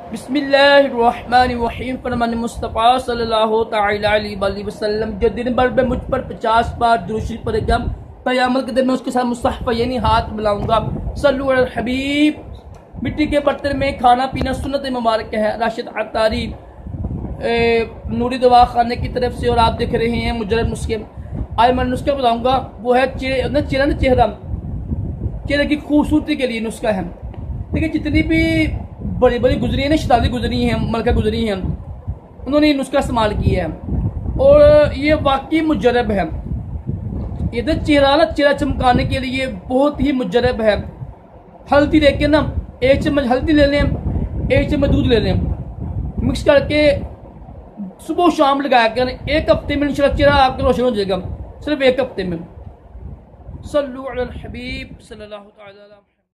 बिस्मिल्लाहिर्रहमानिर्रहीम। फरमान मुस्तफ़ा सल्लल्लाहु तआला अलैहि वसल्लम जो दिन भर में मुझ पर 50 बार दुरूद शरीफ पढ़ेगा, क़यामत के दिन मैं उसके साथ मुस्तहफ़ यानी हाथ मिलाऊंगा। सल्लु अलल हबीब। मिट्टी के बर्तन में खाना पीना सुन्नत मुबारक है। राशिद अत्तारी नूरी दवा खाने की तरफ से, और आप देख रहे हैं मुजरब नुस्खे। आज मैं नुस्खा बताऊंगा, वो है चेहरे की खूबसूरती के लिए नुस्खा है। देखिए, जितनी भी बड़ी बड़ी गुजरी है ना, शताब्दी गुजरी हैं, मलका गुजरी हैं, उन्होंने ये नुस्खा इस्तेमाल किया है और ये वाकई मुजरब है। ये तो चेहरा चमकाने के लिए बहुत ही मुजरब है। हल्दी लेके ना 1 चम्मच हल्दी ले लें, 1 चम्मच दूध ले लें, मिक्स करके सुबह शाम लगाया कर 1 हफ्ते में इंशाल्लाह चेहरा आपका रोशन हो जाएगा, सिर्फ 1 हफ्ते में। सल्लु अलल हबीब सल्लल्लाहु अलैहि वसल्लम।